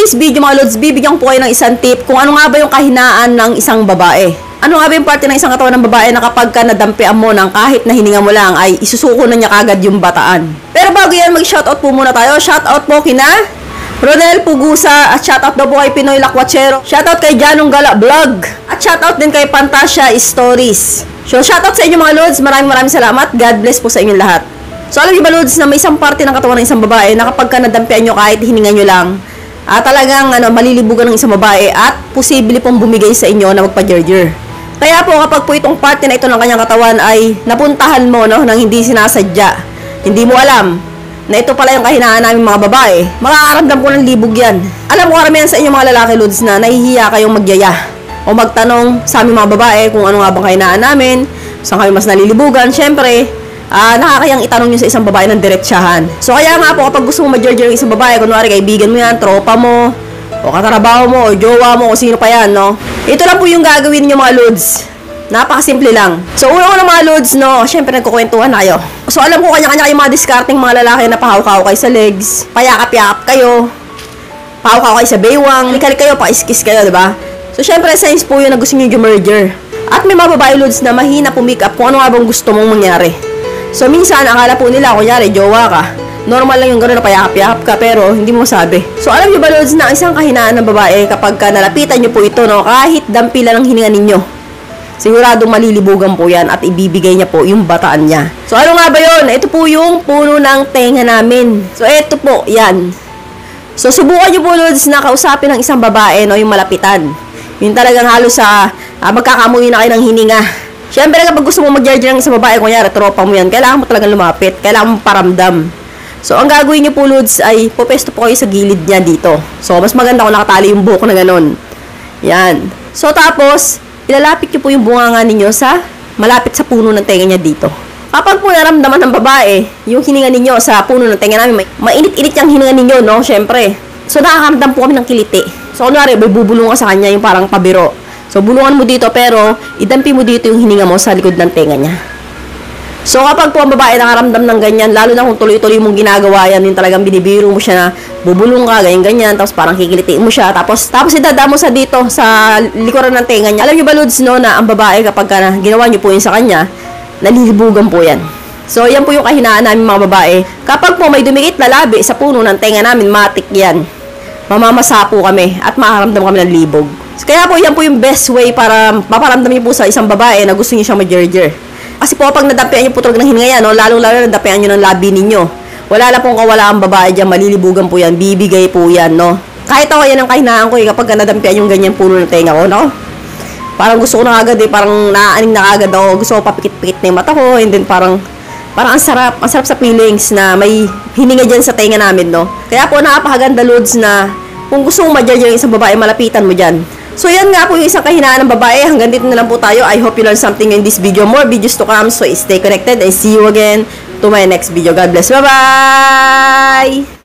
this video mga lods, bibigyan ko po kayo ng isang tip kung ano nga ba yung kahinaan ng isang babae. Ano nga ba yung parte ng isang katawan ng babae na kapag ka nadampian mo ng kahit na hininga mo lang ay isusuko na niya kagad yung bataan. Pero bago yan, mag-shoutout po muna tayo. Shoutout po kina Ronel Pugusa at shoutout daw po kay Pinoy Lakwachero. Shoutout kay Janong Gala Vlog. At shoutout din kay Pantasya Stories. So shoutout sa inyo mga lods, maraming salamat. God bless po sa inyong lahat. So alam niyo ba lods na may isang parte ng katawan ng isang babae na kapag ka nadampian nyo kahit hininga nyo lang, talagang malilibugan ng isang babae at posible pong bumigay sa inyo na magpa-jerjer. Kaya po kapag po itong parte na ito ng kanyang katawan ay napuntahan mo nang hindi sinasadya, hindi mo alam na ito pala yung kahinaan namin mga babae, makakaramdam ko ng libog yan. Alam ko karamihan sa inyo mga lalaki lods na nahihiya kayong magyaya o magtanong sa aming mga babae kung ano nga bang kahinaan namin, saan kami mas nalilibugan. Syempre, nakakayang itanong nyo sa isang babae ng diretsyahan. So kaya nga po kapag gusto mo ma-jerjer ng isang babae, kunwari kaibigan mo yan, tropa mo, o katrabaho mo, o jowa mo, o sino pa yan, no? Ito lang po yung gagawin niyo mga lods. Napakasimple lang. So una ko ng mga lods, no, syempre nagkukwentuhan na kayo. So alam ko kanya-kanya kayong mga discarding mga lalaki na pahaw-kaw kayo sa legs, payakap-yakap kayo, pahaw-kaw kayo sa baywang, likalik kayo, pakis-kiss kayo, diba? So syempre signs po yun na gusto nyo yung merger. At may mga babae lods na mahina po make up kung ano nga bang gusto mong mangyari. So minsan akala po nila kunyari jowa ka, normal lang yung gano'n na payakap-yakap ka pero hindi mo sabi. So alam niyo ba lods na isang kahinaan ng babae kapag ka nalapitan niyo po ito, no, kahit dampila ng hininga ninyo, siguradong malilibugan po yan at ibibigay niya po yung bataan niya. So ano nga ba yun? Ito po yung puno ng tenga namin. So ito po, yan. So subukan niyo po lods na kausapin ng isang babae, no, yung malapitan. Yung talagang halos sa magkakamuhi na kayo ng hininga. Siyempre kapag gusto mo mag-jerjer ng isang babae, kunyari tropa mo yan, kailangan mo talagang lumapit, kailangan mo paramdam. So ang gagawin niyo po lods ay pupesto po kayo sa gilid niya dito. So mas maganda kung nakatali yung buhok na ganon. Yan. So tapos ilalapit niyo po yung bunganga ninyo sa malapit sa puno ng tenga niya dito. Kapag po naramdaman ng babae yung hininga ninyo sa puno ng tenga namin, mainit-init yung hininga ninyo, no, syempre. So nakakaramdam po kami ng kiliti. So kunwari bubulong ka sa kanya yung parang pabiro. So bulungan mo dito pero idampi mo dito yung hininga mo sa likod ng tenga niya. So kapag po ang babae nakaramdam ng ganyan, lalo na kung tuloy-tuloy mong ginagawa yan, yung talagang binibiro mo siya na bubulong ka, ganyan-ganyan, tapos parang kikilitiin mo siya, tapos idadamo sa dito, sa likuran ng tenga niya. Alam niyo ba lods, no, na ang babae kapag ginawa niyo po yun sa kanya, nalilibugan po yan. So yan po yung kahinaan namin mga babae. Kapag po may dumikit na labi sa puno ng tenga namin, matik yan. Mamamasa po kami at makaramdam kami ng libog. So, kaya po yan po yung best way para maparamdam niyo po sa isang babae na gusto niyo siyang ma-jerjer. Kasi po pag nadampian niyo po talaga ng hininga yan, no, lalong-lalo nadampian niyo ng labi ninyo, wala na pong kawala ang babae dyan, malilibugan po yan, bibigay po yan, no. Kahit ako yan ang kahinaan ko kapag nadampian yung ganyan puno ng tenga ko, no. Parang gusto ko na agad parang naaaning na agad ako, gusto ko papikit-pikit na yung mata ko, and then parang ang sarap sa feelings na may hininga dyan sa tenga namin, no. Kaya po napakaganda loads na kung gusto mong ma-jerjer yung isang babae, malapitan mo dyan. So yan nga po yung isang kahinaan ng babae. Hanggang dito na lang po tayo. I hope you learned something in this video. More videos to come. So stay connected and see you again to my next video. God bless. Bye-bye!